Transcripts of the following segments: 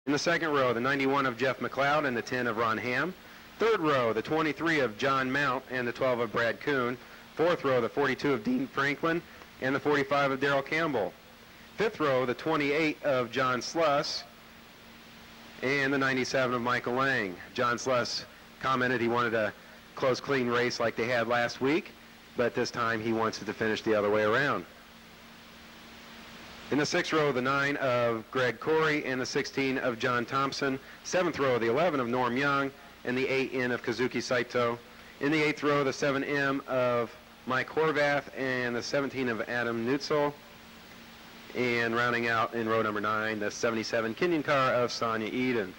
In the second row, the 91 of Jeff McLeod and the 10 of Ron Ham. Third row, the 23 of John Mount and the 12 of Brad Kuhn. Fourth row, the 42 of Dean Franklin and the 45 of Darrell Campbell. Fifth row, the 28 of John Sluss and the 97 of Michael Lang. John Sluss commented he wanted a close, clean race like they had last week, but this time he wants it to finish the other way around. In the sixth row, the 9 of Greg Corey and the 16 of John Thompson. Seventh row, the 11 of Norm Young and the 8N of Kazuki Saito. In the eighth row, the 7M of Mike Horvath and the 17 of Adam Nutzel. And rounding out in row number 9, the 77 Kenyan car of Sonia Eden.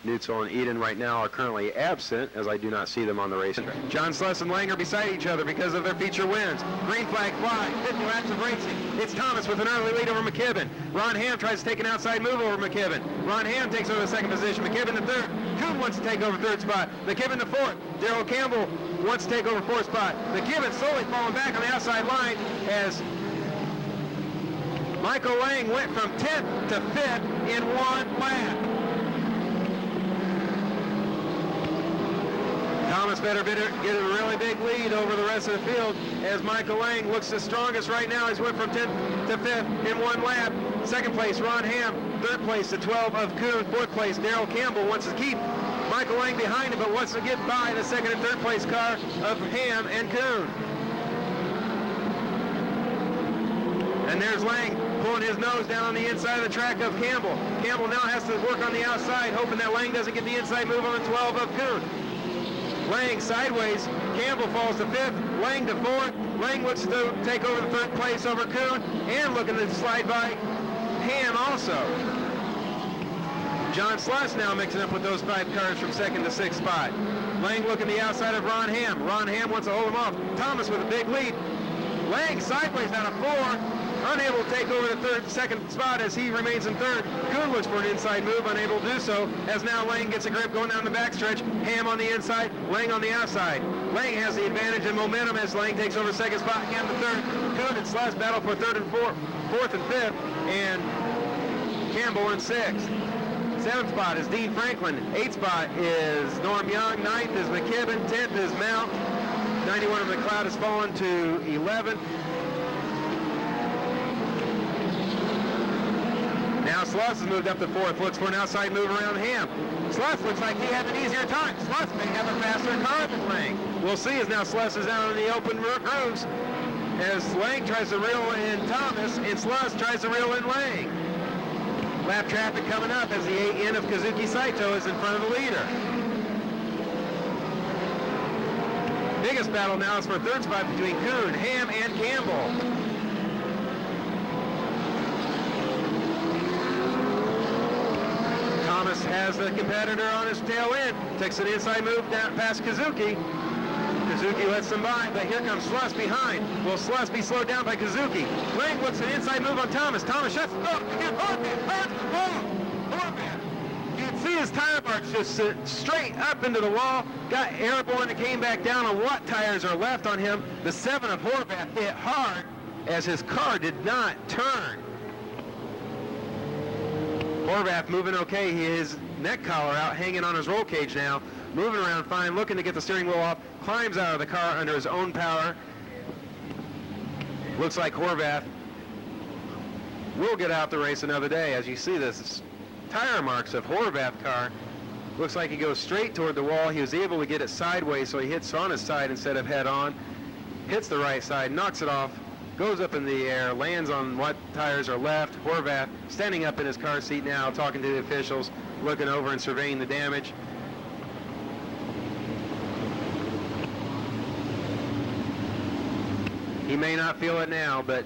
Nutzel and Eden right now are currently absent, as I do not see them on the race. John Sluss and Lang are beside each other because of their feature wins. Green flag fly, 50 laps of racing. It's Thomas with an early lead over McKibben. Ron Ham tries to take an outside move over McKibben. Ron Ham takes over the second position. McKibben the third. Kuhn wants to take over third spot. McKibben the fourth. Darrell Campbell wants to take over fourth spot. McKibben slowly falling back on the outside line as Michael Lang went from 10th to 5th in one lap. Thomas better get a really big lead over the rest of the field as Michael Lang looks the strongest right now. He's went from 10th to 5th in one lap. Second place, Ron Ham. Third place, the 12 of Kuhn. Fourth place, Darrell Campbell wants to keep Michael Lang behind him, but wants to get by the second and third place car of Ham and Kuhn. And there's Lang pulling his nose down on the inside of the track of Campbell. Campbell now has to work on the outside, hoping that Lang doesn't get the inside move on the 12 of Kuhn. Lang sideways, Campbell falls to 5th, Lang to 4th. Lang looks to take over the third place over Kuhn and looking to slide by Ham also. John Sluss now mixing up with those 5 cars from 2nd to 6th spot. Lang looking the outside of Ron Ham. Ron Ham wants to hold him off. Thomas with a big lead. Lang sideways out of 4. Unable to take over the second spot as he remains in third. Kuhn looks for an inside move, unable to do so, as now Lang gets a grip going down the backstretch. Ham on the inside, Lang on the outside. Lang has the advantage in momentum as Lang takes over second spot, Ham to third. Kuhn and Sluss battle for fourth and fifth, and Campbell in sixth. Seventh spot is Dean Franklin. Eighth spot is Norm Young. Ninth is McKibben. 10th is Mount. 91 of McLeod has fallen to 11th. Now Sluss has moved up to 4th, looks for an outside move around Ham. Sluss looks like he had an easier time. Sluss may have a faster car than Lang. We'll see as now Sluss is out in the open grooves as Lang tries to reel in Thomas and Sluss tries to reel in Lang. Lap traffic coming up as the 8N of Kazuki Saito is in front of the leader. Biggest battle now is for third spot between Kuhn, Ham, and Campbell. Thomas has the competitor on his tail end, takes an inside move down past Kazuki. Kazuki lets him by, but here comes Sluss behind. Will Sluss be slowed down by Kazuki? Lang looks an inside move on Thomas. Thomas shuts up. You can see his tire marks just straight up into the wall. Got airborne and came back down on what tires are left on him. The 7 of Horvath hit hard as his car did not turn. Horvath moving okay. His neck collar out, hanging on his roll cage now. Moving around fine, looking to get the steering wheel off. Climbs out of the car under his own power. Looks like Horvath will get out the race another day. As you see this tire marks of Horvath car. Looks like he goes straight toward the wall. He was able to get it sideways, so he hits on his side instead of head on. Hits the right side, knocks it off. Goes up in the air, lands on what tires are left. Horvath standing up in his car seat now, talking to the officials, looking over and surveying the damage. He may not feel it now, but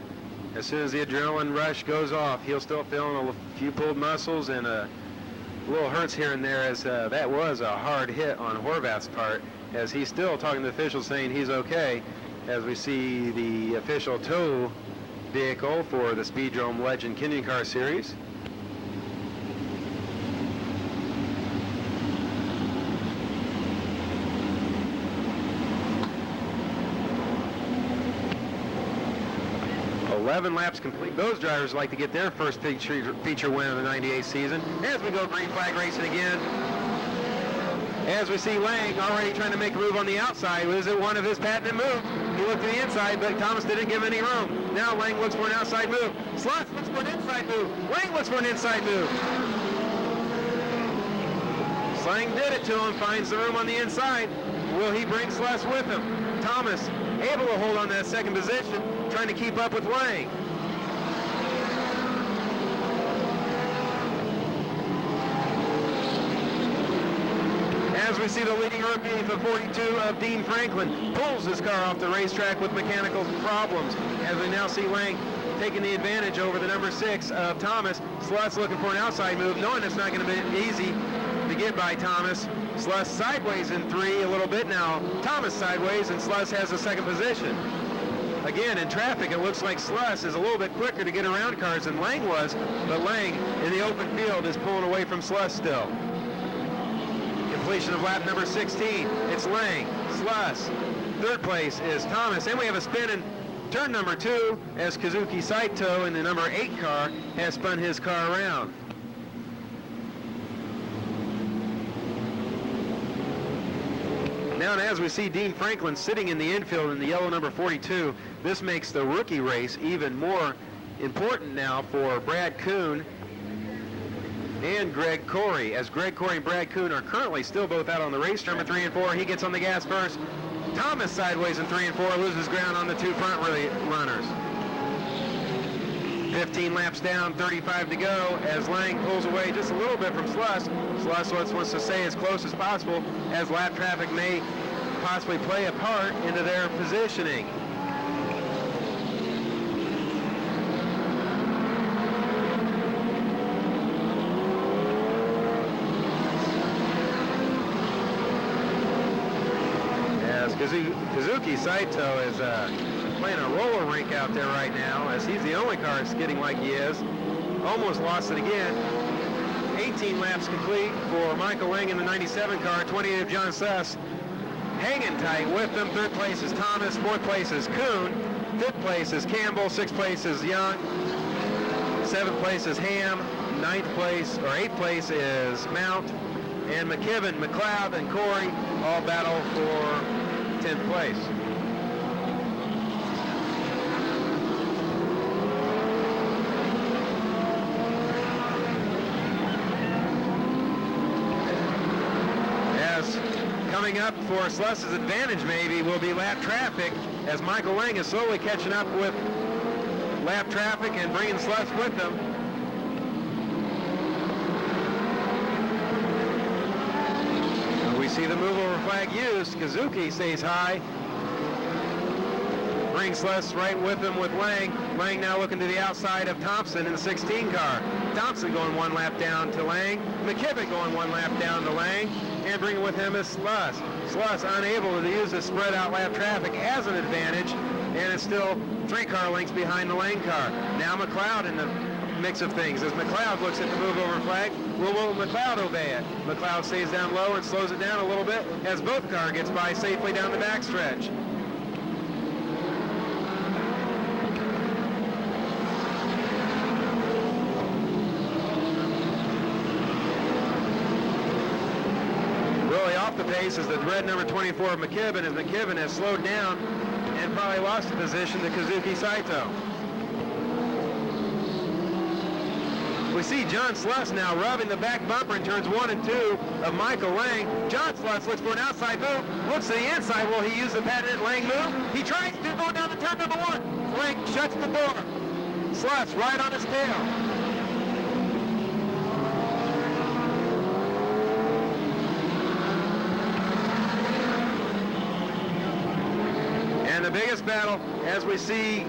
as soon as the adrenaline rush goes off, he'll still feel a few pulled muscles and a little hurts here and there, as that was a hard hit on Horvath's part, as he's still talking to the officials saying he's okay. As we see the official tow vehicle for the Speedrome Legend Kenyan Car Series. 11 laps complete. Those drivers like to get their first feature win of the 98 season. As we go green flag racing again. As we see Lang already trying to make a move on the outside. Was it one of his patented moves? He looked to the inside, but Thomas didn't give any room. Now Lang looks for an outside move. Sluss looks for an inside move. Lang looks for an inside move. Lang did it to him, finds the room on the inside. Will he bring Sluss with him? Thomas able to hold on to that second position, trying to keep up with Lang. As we see the leading rookie, the 42 of Dean Franklin, pulls his car off the racetrack with mechanical problems. As we now see Lang taking the advantage over the number 6 of Thomas. Sluss looking for an outside move, knowing it's not going to be easy to get by Thomas. Sluss sideways in 3 a little bit now. Thomas sideways, and Sluss has the second position. Again, in traffic, it looks like Sluss is a little bit quicker to get around cars than Lang was, but Lang in the open field is pulling away from Sluss still. Completion of lap number 16. It's Lang, Sluss. Third place is Thomas, and we have a spin in turn number 2 as Kazuki Saito in the number 8 car has spun his car around. Now, as we see Dean Franklin sitting in the infield in the yellow number 42, this makes the rookie race even more important now for Brad Kuhn and Greg Corey, as Greg Corey and Brad Kuhn are currently still both out on the race number 3 and 4. He gets on the gas first. Thomas sideways in 3 and 4, loses ground on the 2 front runners. 15 laps down, 35 to go, as Lang pulls away just a little bit from Sluss. Sluss wants to stay as close as possible, as lap traffic may possibly play a part into their positioning. As Kazuki Saito is playing a roller rink out there right now, as he's the only car skidding like he is. Almost lost it again. 18 laps complete for Michael Lang in the 97 car, 28 of John Suss. Hanging tight with them. Third place is Thomas, fourth place is Kuhn, fifth place is Campbell, sixth place is Young, seventh place is Ham, eighth place is Mount, and McKibben, McLeod, and Corey all battle for 10th place. Coming up for Sluss's advantage maybe will be lap traffic, as Michael Lang is slowly catching up with lap traffic and bringing Sluss with him. We see the move over flag used. Kazuki stays high. Brings Sluss right with him with Lang. Lang now looking to the outside of Thompson in the 16 car. Thompson going 1 lap down to Lang. McKibben going 1 lap down to Lang. And bringing with him is Sluss. Sluss unable to use the spread out lap traffic as an advantage, and it's still 3 car lengths behind the Lang car. Now McLeod in the mix of things. As McLeod looks at the move over flag, will McLeod obey it? McLeod stays down low and slows it down a little bit as both car gets by safely down the backstretch. Off the pace is the red number 24 of McKibben, as McKibben has slowed down and probably lost the position to Kazuki Saito. We see John Sluss now rubbing the back bumper in turns 1 and 2 of Michael Lang. John Sluss looks for an outside move, looks to the inside. Will he use the patented Lang move? He tries to go down the turn number 1. Lang shuts the door. Sluss right on his tail. And the biggest battle, as we see,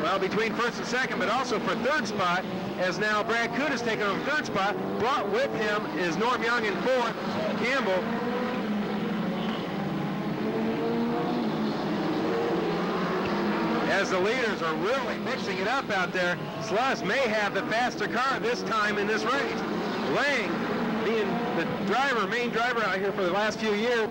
well, between first and second, but also for third spot, as now Brad Kuhn has taken over third spot. Brought with him is Norm Young in fourth, Campbell. As the leaders are really mixing it up out there, Sluss may have the faster car this time in this race. Lang, being the main driver out here for the last few years,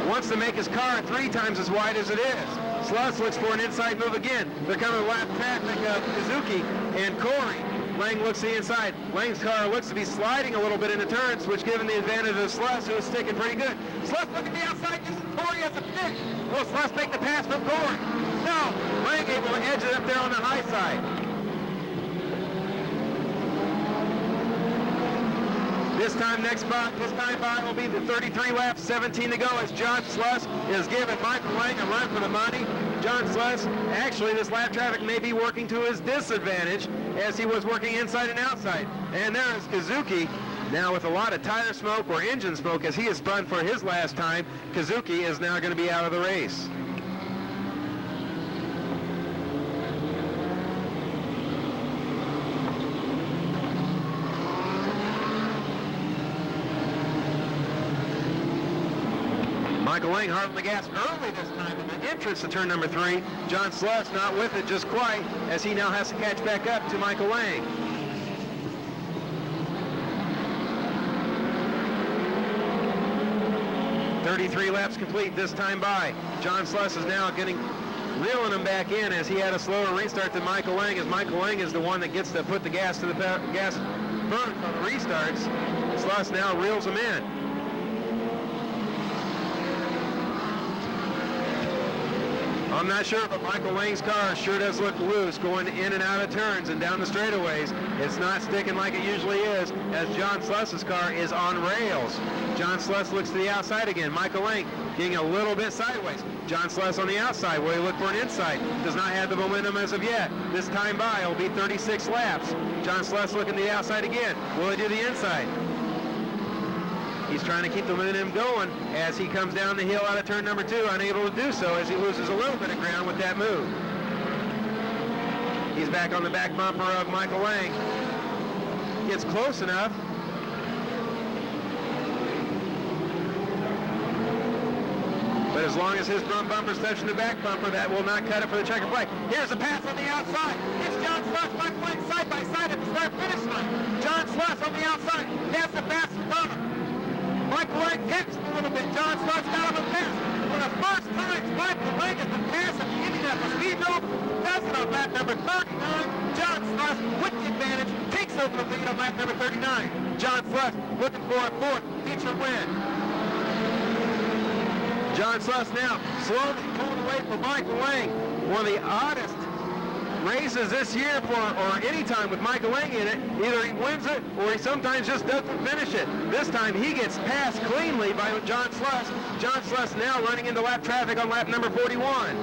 wants to make his car 3 times as wide as it is. Sluss looks for an inside move again. They're coming lap traffic of Kazuki and Corey. Lang looks to the inside. Lang's car looks to be sliding a little bit in the turns, which given the advantage of Sluss, who is sticking pretty good. Sluss looking the outside, uses Corey as a pick. Will Sluss make the pass from Corey? No. Lang able to edge it up there on the high side. This time by will be the 33 laps, 17 to go as John Sluss is giving Michael Lang a run for the money. John Sluss, actually this lap traffic may be working to his disadvantage as he was working inside and outside. And there is Kazuki, now with a lot of tire smoke or engine smoke as he is spun for his last time. Kazuki is now going to be out of the race. Michael Lang hard on the gas early this time in the entrance to turn number 3. John Sluss not with it just quite as he now has to catch back up to Michael Lang. "33 laps complete this time by. John Sluss is now reeling him back in as he had a slower restart than Michael Lang, as Michael Lang is the one that gets to put the gas to the gas burn on the restarts. Sluss now reels him in. I'm not sure, but Michael Lang's car sure does look loose going in and out of turns and down the straightaways. It's not sticking like it usually is, as John Sluss's car is on rails. John Sluss looks to the outside again. Michael Lang getting a little bit sideways. John Sluss on the outside. Will he look for an inside? Does not have the momentum as of yet. This time by, it'll be 36 laps. John Sluss looking to the outside again. Will he do the inside? He's trying to keep the momentum going as he comes down the hill out of turn number 2, unable to do so as he loses a little bit of ground with that move. He's back on the back bumper of Michael Lang. Gets close enough. But as long as his front bumper's touching the back bumper, that will not cut it for the checker flag. Here's a pass on the outside. It's John Sluss, Michael Lang side by side at the start-finish line. John Sluss on the outside. That's the fastest bumper. Michael Lang hits a little bit. John Sluss out of a pass. For the first time, Michael Lang has been passed at the Indianapolis Speedrome. Does it on lap number 39. John Sluss, with the advantage, takes over the lead on lap number 39. John Sluss looking for a 4th feature win. John Sluss now slowly pulling away from Michael Lang. One of the oddest races this year or any time with Michael Lang in it. Either he wins it or he sometimes just doesn't finish it. This time he gets passed cleanly by John Sluss. John Sluss now running into lap traffic on lap number 41.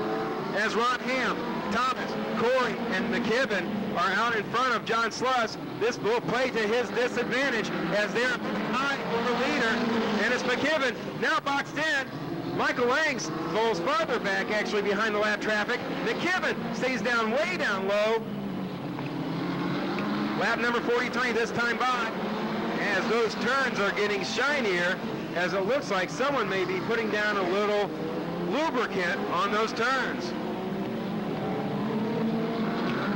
As Ron Hamm, Thomas, Corey, and McKibben are out in front of John Sluss, this will play to his disadvantage as they're high over the leader. And it's McKibben now boxed in. Michael Lang pulls farther back, actually, behind the lap traffic. McKibben stays way down low. Lap number 43 this time by, as those turns are getting shinier, as it looks like someone may be putting down a little lubricant on those turns.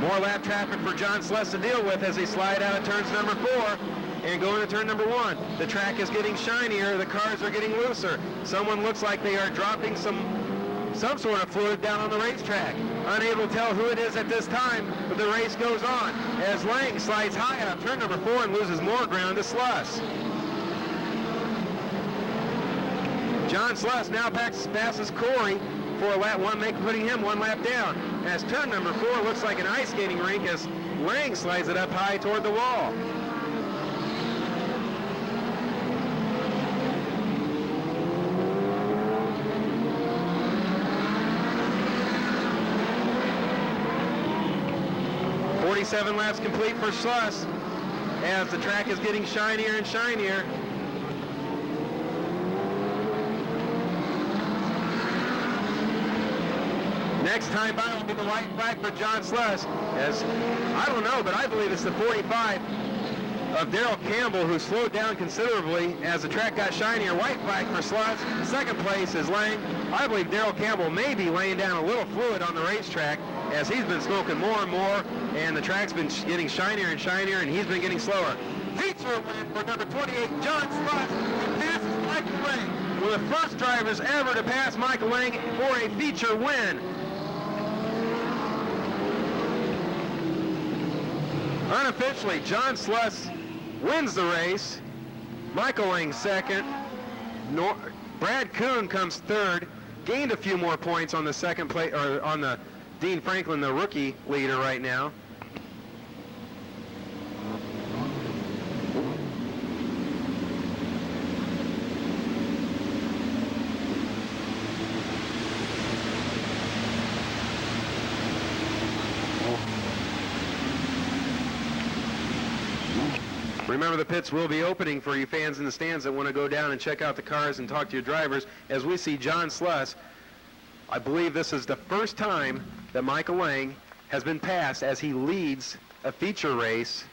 More lap traffic for John Sluss to deal with as they slide out of turns number 4. And going to turn number 1. The track is getting shinier, the cars are getting looser. Someone looks like they are dropping some sort of fluid down on the racetrack. Unable to tell who it is at this time, but the race goes on as Lang slides high out of turn number 4 and loses more ground to Sluss. John Sluss now passes Corey for lap 1, putting him 1 lap down. As turn number 4 looks like an ice skating rink as Lang slides it up high toward the wall. "47 laps complete for Sluss as the track is getting shinier and shinier. Next time by will be the white flag for John Sluss, as I don't know, but I believe it's the 45 of Daryl Campbell who slowed down considerably as the track got shinier. White flag for Sluss. Second place is Lang. I believe Daryl Campbell may be laying down a little fluid on the racetrack as he's been smoking more and more, and the track's been getting shinier and shinier, and he's been getting slower. Feature win for number 28, John Sluss, and passes Michael Lang. One of the first drivers ever to pass Michael Lang for a feature win. Unofficially, John Sluss wins the race. Michael Lang second. Brad Kuhn comes third. Gained a few more points on the second place, or on the Dean Franklin, the rookie leader right now. Remember, the pits will be opening for you fans in the stands that want to go down and check out the cars and talk to your drivers. As we see John Sluss, I believe this is the first time that Michael Lang has been passed as he leads a feature race.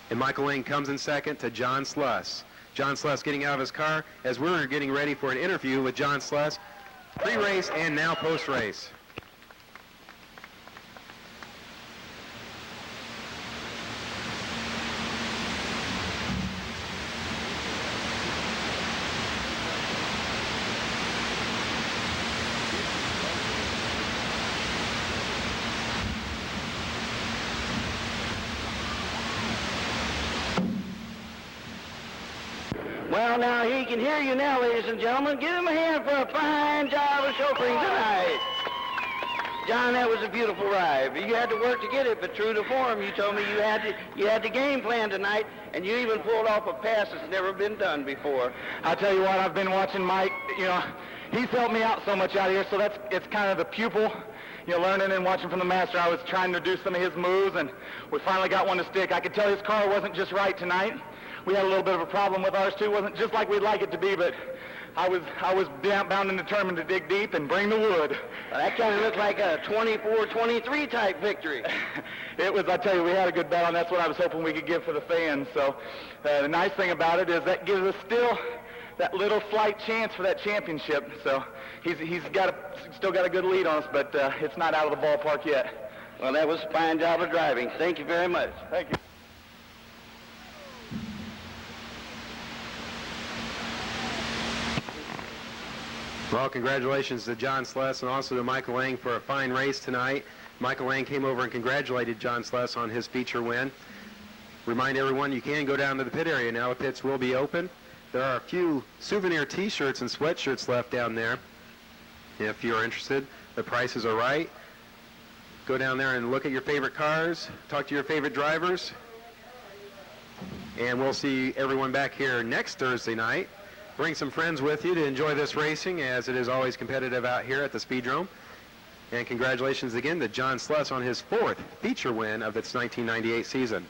And Michael Lang comes in second to John Sluss. John Sluss getting out of his car as we're getting ready for an interview with John Sluss, pre-race and now post-race. Well, now he can hear you now, ladies and gentlemen. Give him a hand for a fine job of chauffeuring tonight. John, that was a beautiful ride. You had to work to get it, but true to form, you told me you had the game plan tonight, and you even pulled off a pass that's never been done before. I'll tell you what, I've been watching Mike. You know, he's helped me out so much out here, so it's kind of the pupil, you know, learning and watching from the master. I was trying to do some of his moves, and we finally got one to stick. I could tell his car wasn't just right tonight. We had a little bit of a problem with ours too. Wasn't just like we'd like it to be, but I was bound and determined to dig deep and bring the wood. Well, that kind of looked like a 24-23 type victory. It was. I tell you, we had a good battle, and that's what I was hoping we could give for the fans. So the nice thing about it is that gives us still that little slight chance for that championship. So he's still got a good lead on us, but it's not out of the ballpark yet. Well, that was a fine job of driving. Thank you very much. Thank you. Well, congratulations to John Sluss and also to Michael Lang for a fine race tonight. Michael Lang came over and congratulated John Sluss on his feature win. Remind everyone you can go down to the pit area now. The pits will be open. There are a few souvenir T-shirts and sweatshirts left down there. If you're interested, the prices are right. Go down there and look at your favorite cars, talk to your favorite drivers, and we'll see everyone back here next Thursday night. Bring some friends with you to enjoy this racing, as it is always competitive out here at the Speedrome. And congratulations again to John Sluss on his 4th feature win of its 1998 season.